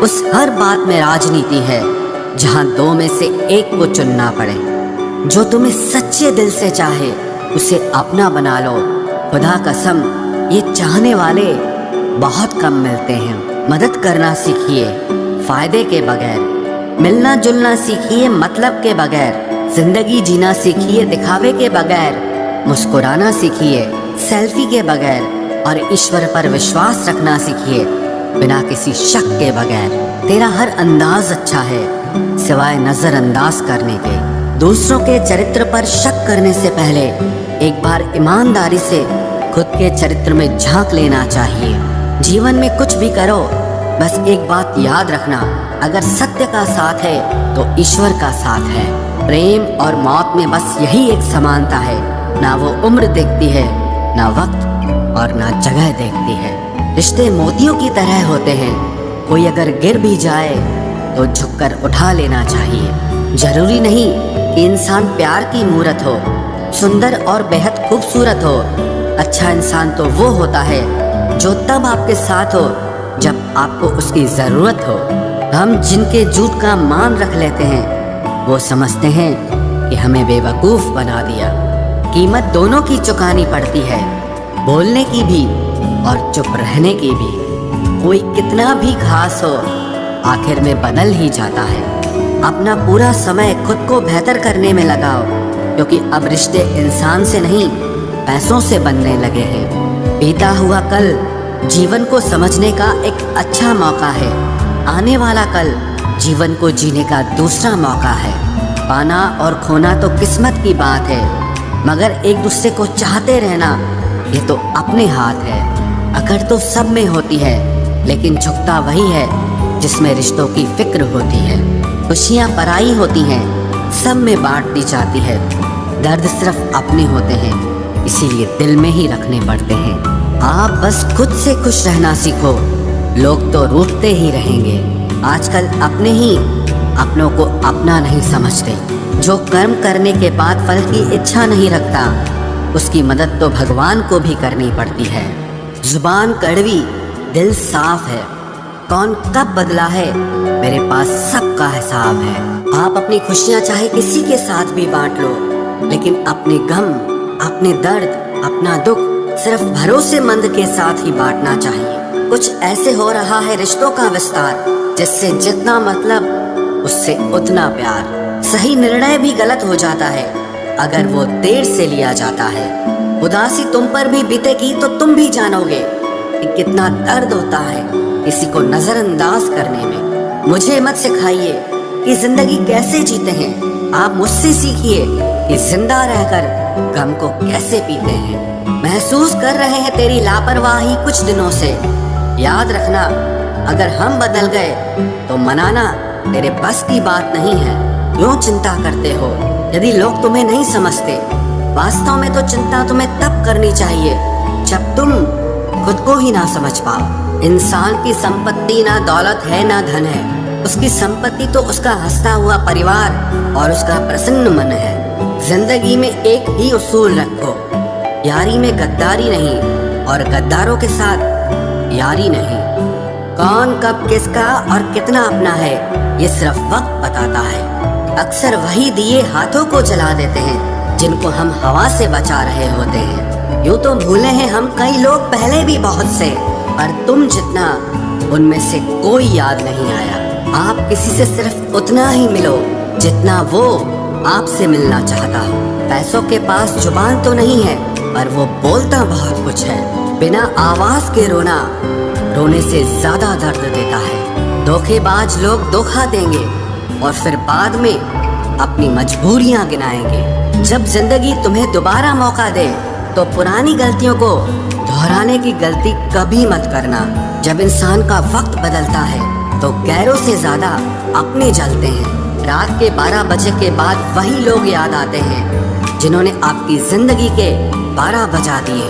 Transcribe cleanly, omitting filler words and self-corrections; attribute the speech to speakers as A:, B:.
A: उस हर बात में राजनीति है जहां दो में से एक को चुनना पड़े। जो तुम्हें सच्चे दिल से चाहे उसे अपना बना लो। खुदा कसम, ये चाहने वाले बहुत कम मिलते हैं। मदद करना सीखिए फायदे के बगैर, मिलना जुलना सीखिए मतलब के बगैर, जिंदगी जीना सीखिए दिखावे के बगैर, मुस्कुराना सीखिए सेल्फी के बगैर, और ईश्वर पर विश्वास रखना सीखिए बिना किसी शक के बगैर। तेरा हर अंदाज अच्छा है सिवाय नजरअंदाज करने के। दूसरों के चरित्र पर शक करने से पहले एक बार ईमानदारी से खुद के चरित्र में झांक लेना चाहिए। जीवन में कुछ भी करो, बस एक बात याद रखना, अगर सत्य का साथ है तो ईश्वर का साथ है। प्रेम और मौत में बस यही एक समानता है, ना वो उम्र देखती है, ना वक्त और ना जगह देखती है। रिश्ते मोतियों की तरह होते हैं, कोई अगर गिर भी जाए तो झुककर उठा लेना चाहिए। जरूरी नहीं कि इंसान प्यार की मूरत हो, सुंदर और बेहद खूबसूरत हो। अच्छा इंसान तो वो होता है जो तब आपके साथ हो जब आपको उसकी जरूरत हो। हम जिनके झूठ का मान रख लेते हैं वो समझते हैं कि हमें बेवकूफ बना दिया। कीमत दोनों की चुकानी पड़ती है, बोलने की भी और चुप रहने की भी। कोई कितना भी खास हो आखिर में बदल ही जाता है। अपना पूरा समय खुद को बेहतर करने में लगाओ, क्योंकि अब रिश्ते इंसान से नहीं पैसों से बनने लगे हैं। बीता हुआ कल जीवन को समझने का एक अच्छा मौका है, आने वाला कल जीवन को जीने का दूसरा मौका है। पाना और खोना तो किस्मत की बात है, मगर एक दूसरे को चाहते रहना ये तो अपने हाथ है। अकड़ तो सब में होती है, लेकिन झुकता वही है जिसमें रिश्तों की फिक्र होती है। खुशियाँ पराई होती हैं, सब में बांट दी जाती है। दर्द सिर्फ अपने होते हैं, इसीलिए दिल में ही रखने पड़ते हैं। आप बस खुद से खुश रहना सीखो, लोग तो रूठते ही रहेंगे। आजकल अपने ही अपनों को अपना नहीं समझते। जो कर्म करने के बाद फल की इच्छा नहीं रखता, उसकी मदद तो भगवान को भी करनी पड़ती है। जुबान कड़वी, दिल साफ है, कौन कब बदला है मेरे पास सबका हिसाब है। आप अपनी खुशियाँ चाहे किसी के साथ भी बांट लो, लेकिन अपने गम, अपने दर्द, अपना दुख सिर्फ भरोसेमंद के साथ ही बांटना चाहिए। कुछ ऐसे हो रहा है रिश्तों का विस्तार, जिससे जितना मतलब उससे उतना प्यार। सही निर्णय भी गलत हो जाता है अगर वो देर से लिया जाता है। उदासी तुम पर भी बीतेगी तो तुम भी जानोगे कि कितना दर्द होता है किसी को नजरअंदाज करने में। मुझे मत सिखाइए कि जिंदगी कैसे जीते हैं, आप मुझसे सीखिए कि जिंदा रहकर गम को कैसे पीते हैं। महसूस कर रहे हैं तेरी लापरवाही कुछ दिनों से, याद रखना अगर हम बदल गए तो मनाना तेरे बस की बात नहीं है। क्यों चिंता करते हो यदि लोग तुम्हें नहीं समझते? वास्तव में तो चिंता तुम्हें तब करनी चाहिए जब तुम खुद को ही ना समझ पाओ। इंसान की संपत्ति ना दौलत है ना धन है, उसकी संपत्ति तो उसका हंसता हुआ परिवार और उसका प्रसन्न मन है। जिंदगी में एक ही उसूल रखो, यारी में गद्दारी नहीं और गद्दारों के साथ यारी नहीं। कौन कब किसका और कितना अपना है ये सिर्फ वक्त बताता है। अक्सर वही दिए हाथों को जला देते हैं जिनको हम हवा से बचा रहे होते हैं। यूं तो भूले हैं हम कई लोग पहले भी बहुत से, पर तुम जितना उनमें से कोई याद नहीं आया। आप किसी से सिर्फ उतना ही मिलो जितना वो आपसे मिलना चाहता हो। पैसों के पास जुबान तो नहीं है, पर वो बोलता बहुत कुछ है। बिना आवाज के रोना रोने से ज्यादा दर्द देता है। धोखेबाज लोग धोखा देंगे और फिर बाद में अपनी मजबूरियां गिनाएंगे। जब जिंदगी तुम्हें दोबारा मौका दे तो पुरानी गलतियों को दोहराने की गलती कभी मत करना। जब इंसान का वक्त बदलता है तो गैरों से ज्यादा अपने जलते हैं। रात के 12 बजे के बाद वही लोग याद आते हैं जिन्होंने आपकी जिंदगी के 12 बजा दिए।